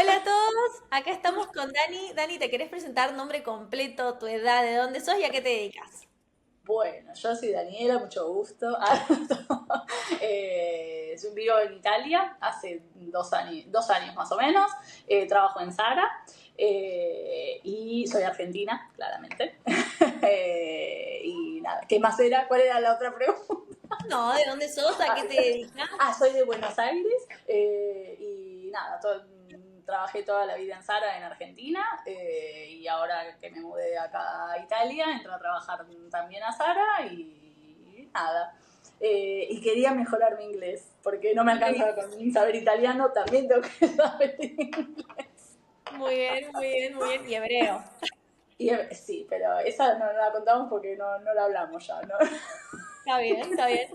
Hola a todos, acá estamos con Dani. Dani, ¿te querés presentar nombre completo, tu edad, de dónde sos y a qué te dedicas? Bueno, yo soy Daniela, mucho gusto. Yo vivo en Italia hace 2 años más o menos. Trabajo en Zara y soy argentina, claramente. Y nada, ¿qué más era? ¿Cuál era la otra pregunta? No, ¿de dónde sos? ¿A qué te dedicas? Soy de Buenos Aires y nada, trabajé toda la vida en Zara en Argentina y ahora que me mudé acá a Italia, entré a trabajar también a Zara y nada. Y quería mejorar mi inglés, porque no me alcanza Muy con saber italiano, también tengo que saber inglés. muy bien, muy bien, muy bien. Y hebreo. Sí, pero esa no la contamos porque no la hablamos ya, ¿no? Está bien, está bien.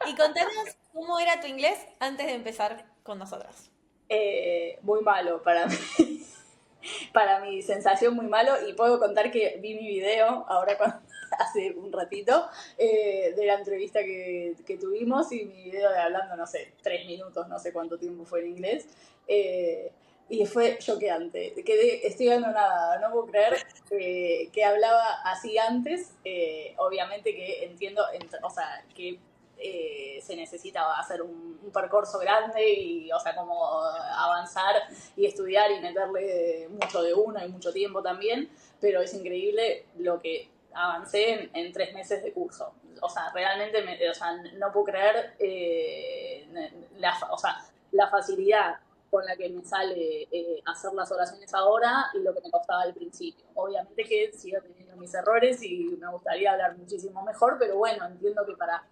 Y contanos cómo era tu inglés antes de empezar con nosotros. Muy malo para mí. Para mi sensación muy malo y puedo contar que vi mi video ahora hace un ratito de la entrevista que tuvimos y mi video de hablando, no sé, 3 minutos, no sé cuánto tiempo fue en inglés. eh, y fue choqueante. Estoy anonadada, no puedo creer que hablaba así antes. Obviamente que entiendo, o sea, que se necesita hacer un percurso grande y, o sea, como avanzar y estudiar y meterle mucho de uno y mucho tiempo también, pero es increíble lo que avancé en 3 meses de curso. O sea, realmente, o sea, no puedo creer o sea, la facilidad con la que me sale hacer las oraciones ahora y lo que me costaba al principio. Obviamente que sigo teniendo mis errores y me gustaría hablar muchísimo mejor, pero bueno, entiendo que para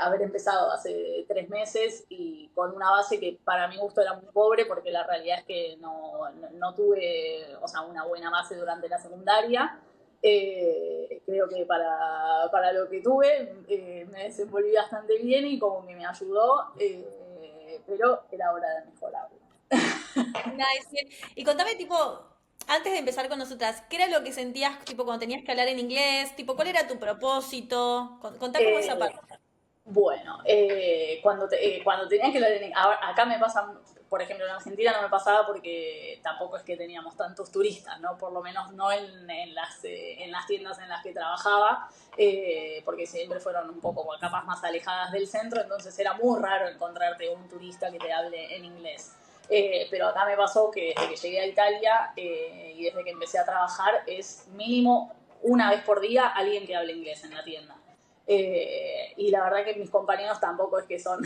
haber empezado hace 3 meses y con una base que para mi gusto era muy pobre porque la realidad es que no tuve, o sea, una buena base durante la secundaria. Creo que para lo que tuve me desenvolví bastante bien y como que me ayudó, pero era hora de mejorarlo. Nice, bien. Y contame, tipo, antes de empezar con nosotras, ¿qué era lo que sentías, tipo, cuando tenías que hablar en inglés? Tipo, ¿cuál era tu propósito? Contá como esa Eh, parte. Bueno, cuando tenías que leer acá me pasa, por ejemplo, en Argentina no me pasaba porque tampoco es que teníamos tantos turistas, ¿no? Por lo menos no en las tiendas en las que trabajaba, porque siempre fueron un poco capaz más alejadas del centro, entonces era muy raro encontrarte un turista que te hable en inglés. Pero acá me pasó que desde que llegué a Italia y desde que empecé a trabajar es mínimo una vez por día alguien que hable inglés en la tienda. Y la verdad que mis compañeros tampoco es que son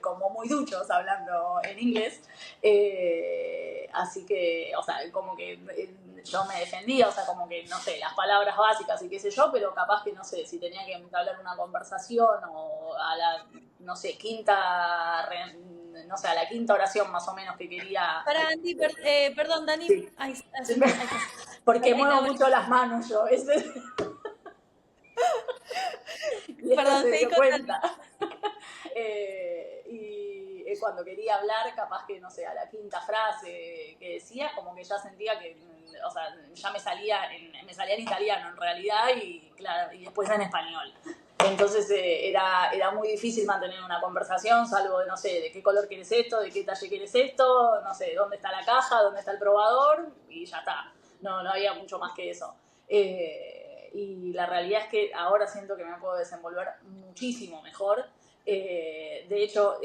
como muy duchos hablando en inglés. Así que, o sea, como que yo me defendía, o sea, como que, no sé, las palabras básicas y qué sé yo, pero capaz que, no sé, si tenía que hablar una conversación o a la, no sé, no sé, a la quinta oración más o menos que quería. Para Andy, perdón, Dani. Sí. Ahí está. Porque Ahí está, muevo bueno. mucho las manos yo. Y esta Perdón, se seguí dio contando. cuenta. Y cuando quería hablar, capaz que, no sé, a la quinta frase que decía, como que ya sentía que, o sea, ya me salía en italiano en realidad y, claro, y después en español. Entonces era muy difícil mantener una conversación, salvo de, no sé, de qué color quieres esto, de qué talle quieres esto, no sé, dónde está la caja, dónde está el probador, y ya está. No había mucho más que eso. Y la realidad es que ahora siento que me puedo desenvolver muchísimo mejor. De hecho,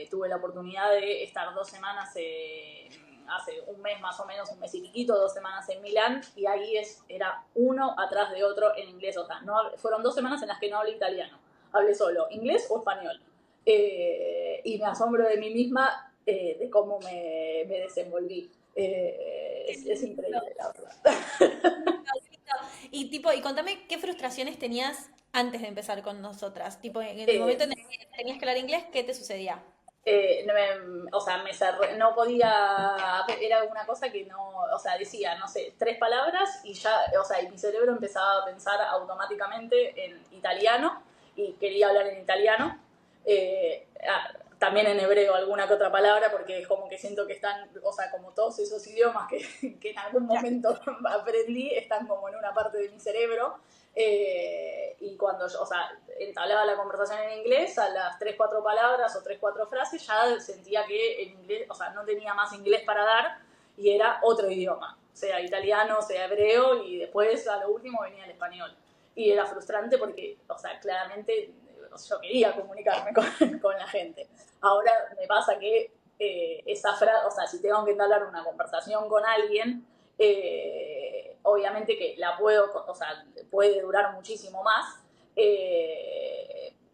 tuve la oportunidad de estar 2 semanas, hace un mes más o menos, un mes y piquito, 2 semanas en Milán, y ahí era uno atrás de otro en inglés. O sea, fueron 2 semanas en las que no hablé italiano, hablé solo inglés o español. Y me asombro de mí misma de cómo me desenvolví. Qué Es lindo, increíble, la verdad. qué lindo, qué lindo. Y tipo, y contame qué frustraciones tenías antes de empezar con nosotras. Tipo, en el Eh, momento en el que tenías que hablar inglés, ¿qué te sucedía? o sea, me cerré, no podía, era una cosa que no, o sea, decía, no sé, 3 palabras y ya, o sea, y mi cerebro empezaba a pensar automáticamente en italiano y quería hablar en italiano. también en hebreo alguna que otra palabra, porque es como que siento que están, o sea, como todos esos idiomas que en algún momento aprendí, están como en una parte de mi cerebro. Y cuando yo, o sea, entablaba la conversación en inglés, a las 3 4 palabras o 3 4 frases, ya sentía que el inglés, o sea, no tenía más inglés para dar y era otro idioma, sea italiano, sea hebreo, y después a lo último venía el español. Y era frustrante porque, o sea, claramente yo quería comunicarme con la gente. Ahora me pasa que esa frase, o sea, si tengo que entablar una conversación con alguien, obviamente que la puedo, o sea, puede durar muchísimo más,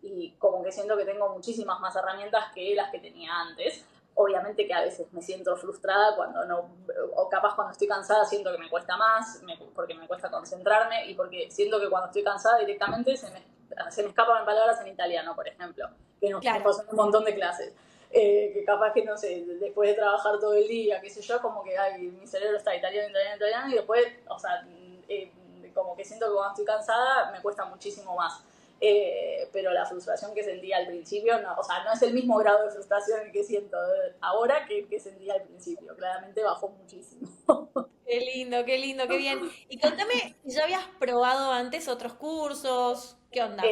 y como que siento que tengo muchísimas más herramientas que las que tenía antes. Obviamente que a veces me siento frustrada cuando no, o capaz cuando estoy cansada siento que me cuesta más, porque me cuesta concentrarme y porque siento que cuando estoy cansada directamente se me escapan palabras en italiano, por ejemplo, que nos Claro. pasó en un montón de clases. Que capaz que, no sé, después de trabajar todo el día, qué sé yo, como que ay, mi cerebro está italiano, italiano, italiano, y después, o sea, como que siento que cuando estoy cansada me cuesta muchísimo más. Pero la frustración que sentía al principio, no, o sea, no es el mismo grado de frustración que siento ahora que el que sentía al principio. Claramente bajó muchísimo. Qué lindo, qué bien. Y contame, ¿ya habías probado antes otros cursos? ¿Qué onda?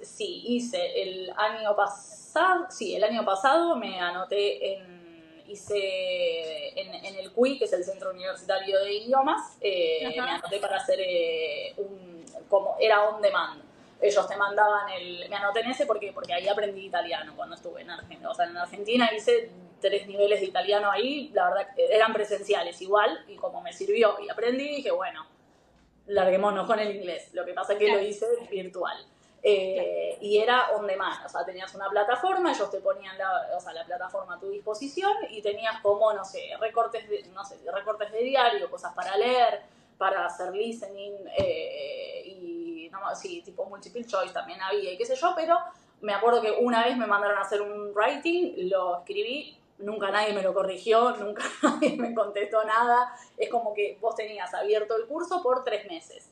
Sí, hice el año pasado, sí, el año pasado me anoté en el CUI, que es el Centro Universitario de Idiomas, me Ajá. anoté para hacer como era on demand. Ellos te mandaban me anoté en ese porque ahí aprendí italiano cuando estuve en Argentina. O sea, en Argentina hice 3 niveles de italiano ahí, la verdad eran presenciales igual, y como me sirvió y aprendí, dije, bueno, larguémonos con el inglés. Lo que pasa es que lo Claro, hice virtual. claro. Y era on demand, o sea, tenías una plataforma, ellos te ponían o sea, la plataforma a tu disposición y tenías como, no sé, recortes de diario, cosas para leer, para hacer listening, y no, sí, tipo multiple choice también había y qué sé yo, pero me acuerdo que una vez me mandaron a hacer un writing, lo escribí, nunca nadie me lo corrigió, nunca nadie me contestó nada. Es como que vos tenías abierto el curso por 3 meses.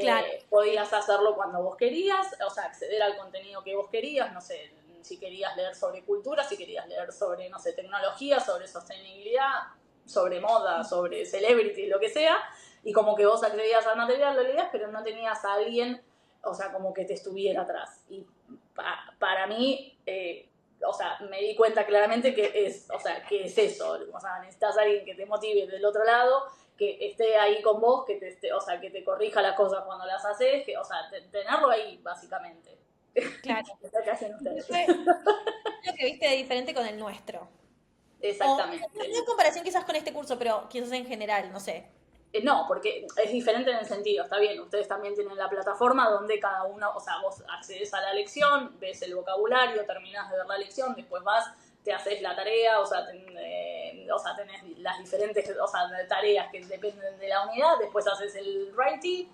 Claro. Podías hacerlo cuando vos querías, o sea, acceder al contenido que vos querías, no sé, si querías leer sobre cultura, si querías leer sobre, no sé, tecnología, sobre sostenibilidad, sobre moda, sobre celebrity, lo que sea, y como que vos accedías al material, lo leías, pero no tenías a alguien, o sea, como que te estuviera atrás. Y para mí, o sea, me di cuenta claramente que es, o sea, que es eso, o sea, necesitas a alguien que te motive del otro lado, que esté ahí con vos, que te esté, o sea, que te corrija las cosas cuando las haces, que, o sea, tenerlo ahí, básicamente. Claro. ¿Qué hacen ¿Y qué ustedes? fue lo que viste de diferente con el nuestro? O no Exactamente. en comparación quizás con este curso, pero quizás en general, no sé. No, porque es diferente en el sentido, está bien, ustedes también tienen la plataforma donde cada uno, o sea, vos accedes a la lección, ves el vocabulario, terminás de ver la lección, después vas, te haces la tarea, o sea, tenés las diferentes, o sea, tareas que dependen de la unidad, después haces el writing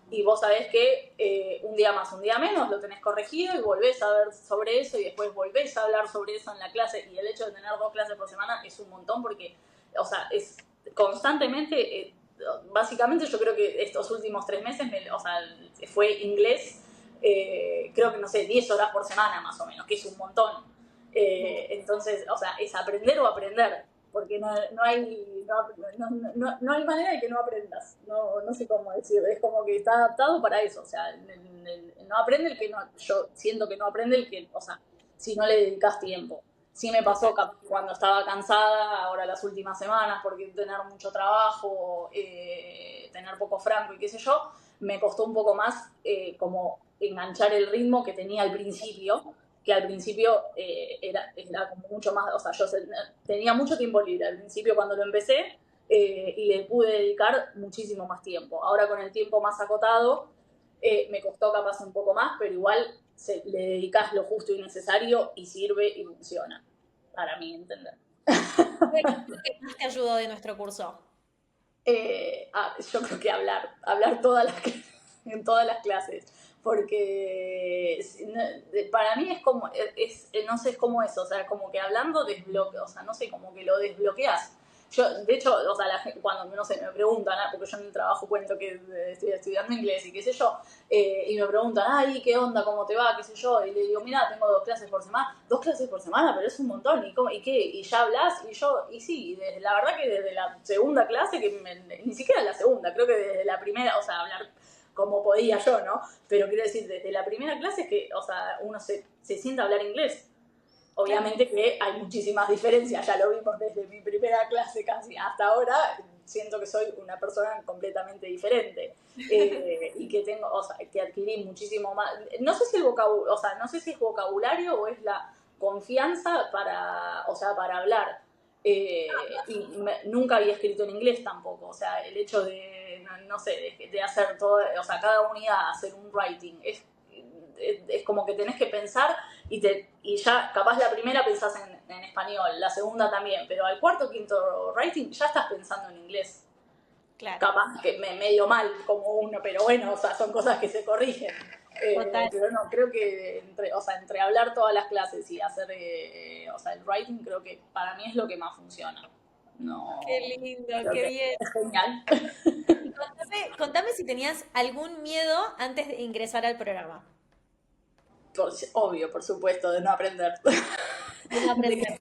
y vos sabés que un día más, un día menos lo tenés corregido y volvés a ver sobre eso y después volvés a hablar sobre eso en la clase, y el hecho de tener 2 clases por semana es un montón porque, o sea, es constantemente, básicamente yo creo que estos últimos 3 meses, o sea, fue inglés, creo que no sé, 10 horas por semana más o menos, que es un montón. Entonces, o sea, es aprender o aprender, porque no hay manera de que no aprendas, no sé cómo decir, es como que está adaptado para eso, o sea, no aprende el que no, yo siento que no aprende el que, o sea, si no le dedicas tiempo. Sí me pasó Total. cuando estaba cansada, ahora las últimas semanas, porque tener mucho trabajo, tener poco franco y qué sé yo, me costó un poco más como enganchar el ritmo que tenía al principio, que al principio era como mucho más, o sea, tenía mucho tiempo libre al principio cuando lo empecé, y le pude dedicar muchísimo más tiempo. Ahora con el tiempo más acotado, me costó capaz un poco más, pero igual le dedicas lo justo y necesario y sirve y funciona, para mí entender. ¿Qué fue lo que más te ayudó de nuestro curso? Yo creo que hablar en todas las clases, porque para mí es como, no sé, es como eso, o sea, como que hablando desbloquea, o sea, no sé, como que lo desbloqueas. yo, de hecho, o sea, cuando, no sé, me preguntan, porque yo en el trabajo cuento que estoy estudiando inglés y qué sé yo, y me preguntan, ay, ¿qué onda? ¿Cómo te va? ¿Qué sé yo? Y le digo, mira, tengo 2 clases por semana. 2 clases por semana, pero es un montón. ¿Y qué? ¿Y ya hablas? Y yo, y sí, la verdad que desde la segunda clase, ni siquiera la segunda, creo que desde la primera, o sea, hablar como podía yo, ¿no? Pero quiero decir, desde la primera clase es que, o sea, uno se sienta a hablar inglés. Claro. Obviamente que hay muchísimas diferencias, ya lo vimos desde mi primera clase casi hasta ahora, siento que soy una persona completamente diferente y que tengo, o sea, que adquirí muchísimo más, no sé si el vocabulario, o sea, no sé si es vocabulario o es la confianza para, o sea, para hablar. Nunca había escrito en inglés tampoco, o sea, el hecho de, no sé, de hacer todo, o sea, cada unidad hacer un writing, es como que tenés que pensar y ya capaz la primera pensás en español, la segunda también, pero al cuarto, quinto writing ya estás pensando en inglés. Claro, Capaz que medio mal como uno, pero bueno, o sea, son cosas que se corrigen. total. Pero no, creo que entre hablar todas las clases y hacer o sea, el writing, creo que para mí es lo que más funciona. Qué No, lindo, creo qué que bien. es genial. Y contame si tenías algún miedo antes de ingresar al programa, Obvio, por supuesto, de no aprender. de no de, aprender.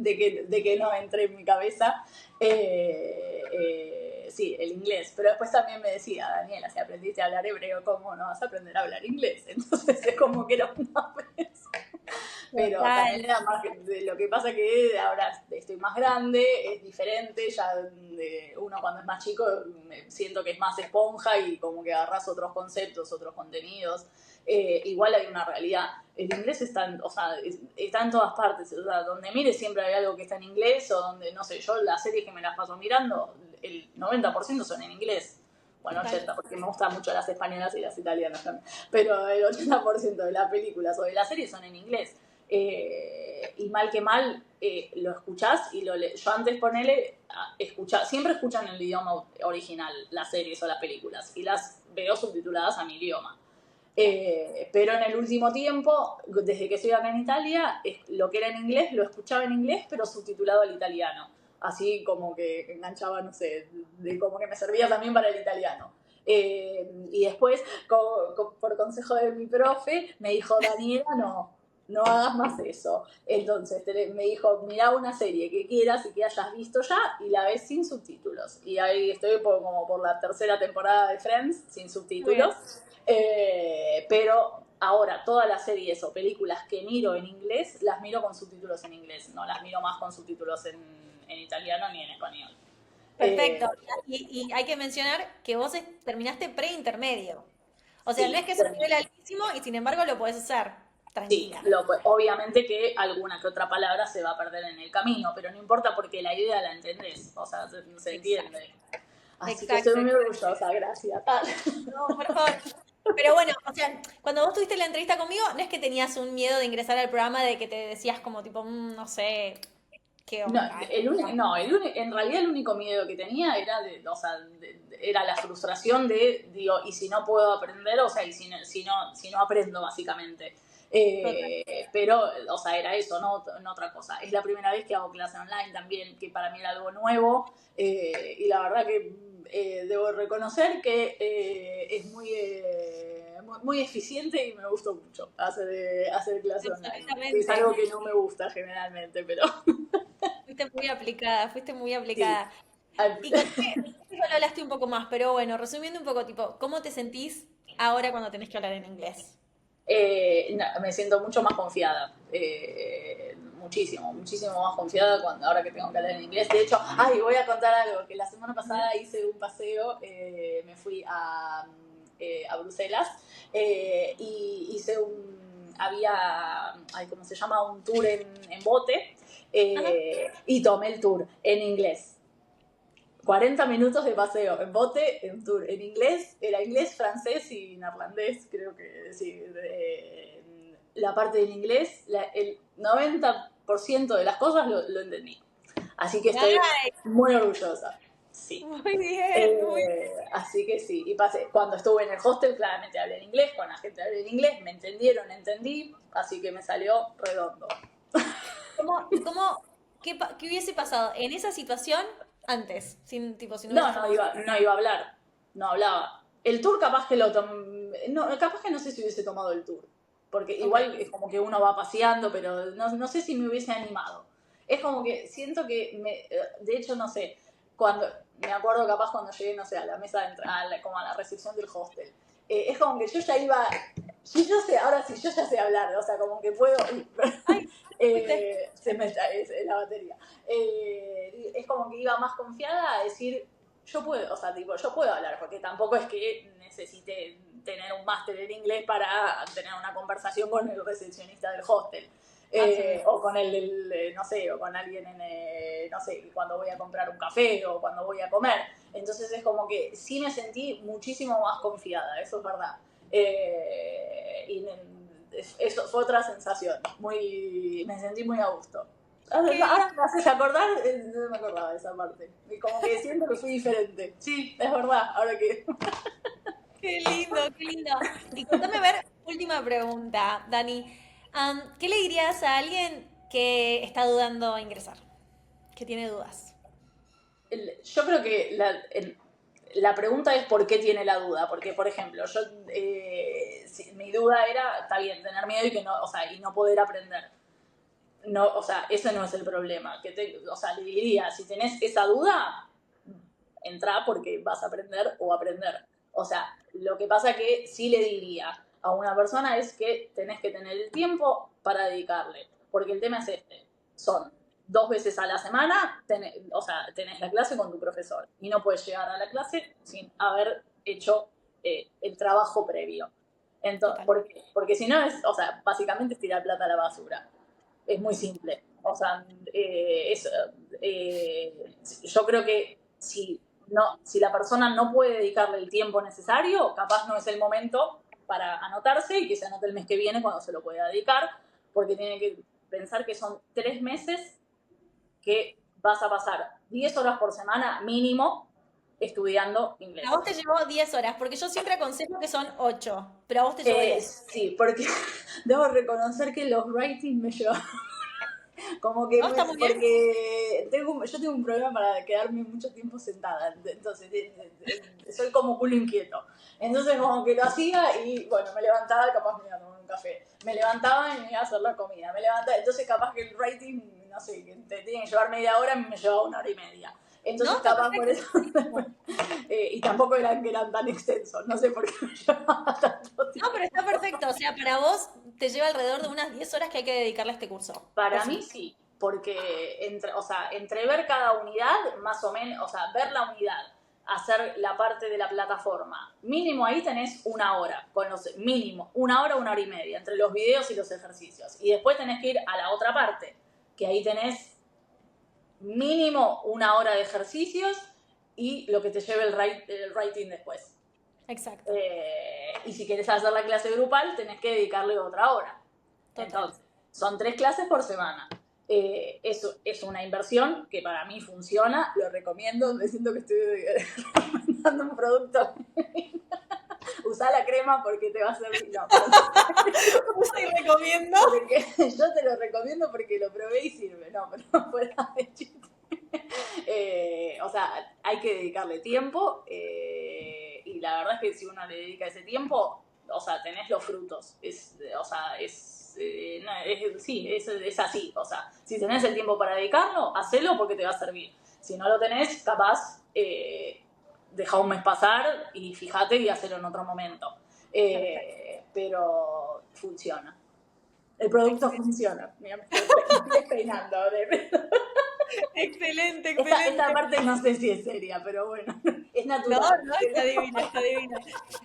que, de que no entre en mi cabeza. Sí, el inglés. Pero después también me decía, Daniela, si aprendiste a hablar hebreo, ¿cómo no vas a aprender a hablar inglés? Entonces es como que era una vez. Pero Total. también era más que, lo que pasa que ahora estoy más grande, es diferente, ya uno cuando es más chico siento que es más esponja y como que agarras otros conceptos, otros contenidos. Igual hay una realidad. El inglés está, o sea, está en todas partes. O sea, donde mires siempre hay algo que está en inglés o donde, no sé, yo las series que me las paso mirando, el 90% son en inglés. Bueno, Total. 80, porque me gustan mucho las españolas y las italianas también. Pero el 80% de las películas o de las series son en inglés. Y mal que mal lo escuchás y lo lees. Yo antes ponele, siempre escuchan en el idioma original las series o las películas y las veo subtituladas a mi idioma. Pero en el último tiempo, desde que estoy acá en Italia, lo que era en inglés lo escuchaba en inglés, pero subtitulado al italiano. Así como que enganchaba, no sé, como que me servía también para el italiano. Y después, por consejo de mi profe, me dijo, Daniela, no hagas más eso. Entonces me dijo, mirá una serie que quieras y que hayas visto ya y la ves sin subtítulos. Y ahí estoy como por la tercera temporada de Friends sin Muy bien. subtítulos. Pero ahora todas las series o películas que miro en inglés, las miro con subtítulos en inglés, no las miro más con subtítulos en italiano ni en español. Perfecto. Eh, Y hay que mencionar que vos terminaste pre-intermedio. O sea, no es sí, que es un nivel altísimo y sin embargo lo podés hacer. sí, Tranquila. obviamente que alguna que otra palabra se va a perder en el camino, pero no importa porque la idea la entendés, o sea, se Exacto. entiende. Así que estoy Exacto. muy orgullosa, gracias. No, por favor. Pero bueno, o sea, cuando vos tuviste la entrevista conmigo, no es que tenías un miedo de ingresar al programa de que te decías como tipo, no sé, qué No, onda. en realidad el único miedo que tenía era, o sea, era la frustración digo, y si no puedo aprender, o sea, y si no aprendo, básicamente. Total. Pero, o sea, era eso, no otra cosa. Es la primera vez que hago clase online también, que para mí era algo nuevo, y la verdad que debo reconocer que es muy eficiente y me gustó mucho hacer clase online. Es Absolutamente. algo que no me gusta generalmente, pero... Fuiste muy aplicada, fuiste muy Sí. aplicada. Y contame, ya lo hablaste un poco más, pero bueno, resumiendo un poco, tipo, ¿cómo te sentís ahora cuando tenés que hablar en inglés? No, me siento mucho más confiada. Muchísimo, muchísimo más confiada ahora que tengo que hablar en inglés. De hecho, voy a contar algo, que la semana pasada hice un paseo, me fui a Bruselas y ¿cómo se llama? Un tour en bote Ajá. y tomé el tour en inglés. 40 minutos de paseo en bote, en tour, en inglés, era inglés, francés y neerlandés, creo que sí. La parte del inglés, el 90% de las cosas lo entendí. Así que estoy Ay, muy orgullosa. Sí. muy bien, muy Así que sí, y cuando estuve en el hostel, claramente hablé en inglés, con la gente hablé en inglés, me entendieron, entendí, así que me salió redondo. ¿Cómo, qué hubiese pasado en esa situación? antes, sin tipo, si no No, hubieses tomado. no iba a hablar, no hablaba. El tour capaz que lo no, capaz que no sé si hubiese tomado el tour, porque Ok. igual es como que uno va paseando, pero no sé si me hubiese animado. Es como que siento que, de hecho, no sé, cuando, me acuerdo capaz cuando llegué, no sé, a la mesa, como a la recepción del hostel, es como que yo ya iba, yo sé, ahora sí, yo ya sé hablar, o sea, como que puedo, Ay, fuiste. se me está, es la batería. Es como que iba más confiada a decir, yo puedo, o sea, tipo, yo puedo hablar, porque tampoco es que necesite tener un máster en inglés para tener una conversación con el recepcionista del hostel. Absolutamente. O con no sé, o con alguien no sé, cuando voy a comprar un café o cuando voy a comer. Entonces es como que sí me sentí muchísimo más confiada, eso es verdad. Y eso fue otra sensación, me sentí muy a gusto. Qué Ahora lindo, me haces acordar, no me acordaba de esa parte. Y como que siento que fui diferente. Sí, es verdad, ahora que... qué lindo, qué lindo. Y contame, a ver, última pregunta, Dani. ¿Qué le dirías a alguien que está dudando a ingresar? Que tiene dudas. Yo creo que la pregunta es por qué tiene la duda. Porque, por ejemplo, mi duda era, está bien, tener miedo y que no, o sea, y no poder aprender. No, o sea, ese no es el problema. O sea, le diría, si tenés esa duda, entra porque vas a aprender o aprender. O sea, lo que pasa que sí le diría a una persona es que tenés que tener el tiempo para dedicarle. Porque el tema es este. Son 2 veces a la semana, o sea, tenés la clase con tu profesor. Y no puedes llegar a la clase sin haber hecho el trabajo previo. Entonces, Total. porque si no es, o sea, básicamente es tirar plata a la basura. Es muy simple. O sea, yo creo que si la persona no puede dedicarle el tiempo necesario, capaz no es el momento para anotarse y que se anote el mes que viene cuando se lo pueda dedicar, porque tiene que pensar que son 3 meses que vas a pasar 10 horas por semana mínimo estudiando A inglés. vos te llevó 10 horas, porque yo siempre aconsejo que son 8, pero a vos te llevó 10. Sí, porque debo reconocer que los writing me llevan. Como que ¿No? ¿Está muy bien? porque yo tengo un problema para quedarme mucho tiempo sentada, entonces soy como culo inquieto. Entonces como que lo hacía y bueno, me levantaba, capaz me iba a tomar un café. Me levantaba y me iba a hacer la comida. Me levantaba, entonces capaz que el writing, no sé, que te tiene que llevar media hora, me llevaba 1 hora y media. No, Entonces está capaz por perfecto, eso, está buenísimo. y tampoco eran tan extensos, no sé por qué me llevaba tanto No, pero está tiempo. perfecto. O sea, para vos te lleva alrededor de unas 10 horas que hay que dedicarle a este curso. Para mí Fácil. sí, porque o sea, entre ver cada unidad, más o menos, o sea, ver la unidad, hacer la parte de la plataforma, mínimo ahí tenés 1 hora, mínimo, 1 hora, 1 hora y media, entre los videos y los ejercicios. Y después tenés que ir a la otra parte, que ahí tenés mínimo 1 hora de ejercicios y lo que te lleve el writing después. Exacto. Y si quieres hacer la clase grupal, tenés que dedicarle otra hora. Total. Entonces, son 3 clases por semana. Eso es una inversión que para mí funciona, lo recomiendo, me siento que estoy recomendando un producto. Usá la crema porque te va a servir. No, pero Te recomiendo. porque yo te lo recomiendo porque lo probé y sirve. No, pero fuera de chiste. O sea, hay que dedicarle tiempo y la verdad es que si uno le dedica ese tiempo, o sea, tenés los frutos. O sea, sí, es así. O sea, si tenés el tiempo para dedicarlo, hacelo porque te va a servir. Si no lo tenés, capaz, deja un mes pasar y fíjate y hacelo en otro momento. Perfecto. Pero funciona. El producto Excelente, funciona. Mira, me estoy despeinando. excelente, Esta excelente. parte no sé si es seria, pero bueno, es No, natural. no, está divina, está divina.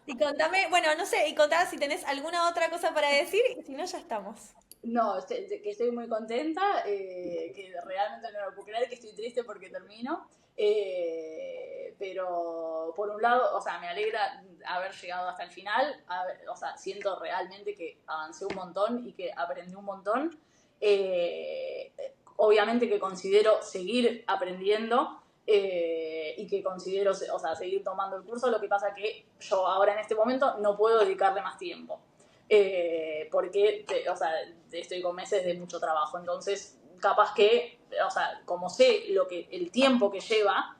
Y contame, bueno, no sé, y contame si tenés alguna otra cosa para decir, y si no, ya estamos. No, que estoy muy contenta, que realmente no lo puedo creer, que estoy triste porque termino. Pero por un lado, o sea, me alegra haber llegado hasta el final, o sea, siento realmente que avancé un montón y que aprendí un montón. Eh, Obviamente que considero seguir aprendiendo y que considero, o sea, seguir tomando el curso, lo que pasa que yo ahora en este momento no puedo dedicarle más tiempo. Porque, o sea, estoy con meses de mucho trabajo, entonces capaz que, o sea, como sé el tiempo que lleva,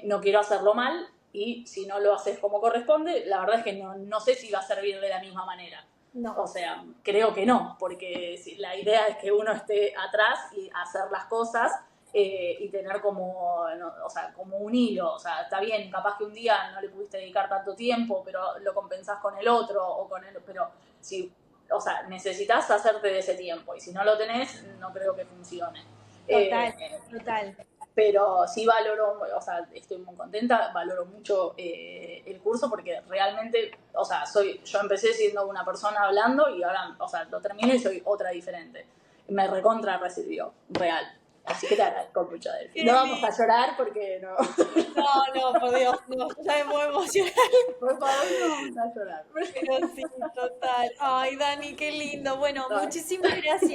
no quiero hacerlo mal, y si no lo haces como corresponde, la verdad es que no sé si va a servir de la misma manera. No. O sea, creo que no, porque la idea es que uno esté atrás y hacer las cosas, y tener como, no, o sea, como un hilo. O sea, está bien, capaz que un día no le pudiste dedicar tanto tiempo, pero lo compensás con el otro, pero si, o sea, necesitas hacerte de ese tiempo, y si no lo tenés, no creo que funcione. Total, total. Pero sí valoro, o sea, estoy muy contenta, valoro mucho el curso, porque realmente, o sea, yo empecé siendo una persona hablando, y ahora, o sea, lo termino y soy otra diferente. Me recontra recibió, real. Así que te agradezco mucho, Delphi. Qué No vamos a lindo. llorar porque no. No, por Dios, no, ya me puedo emocionar. Por favor, no vamos a llorar. Pero sí, total. Ay, Dani, qué lindo. Bueno, No, muchísimas gracias.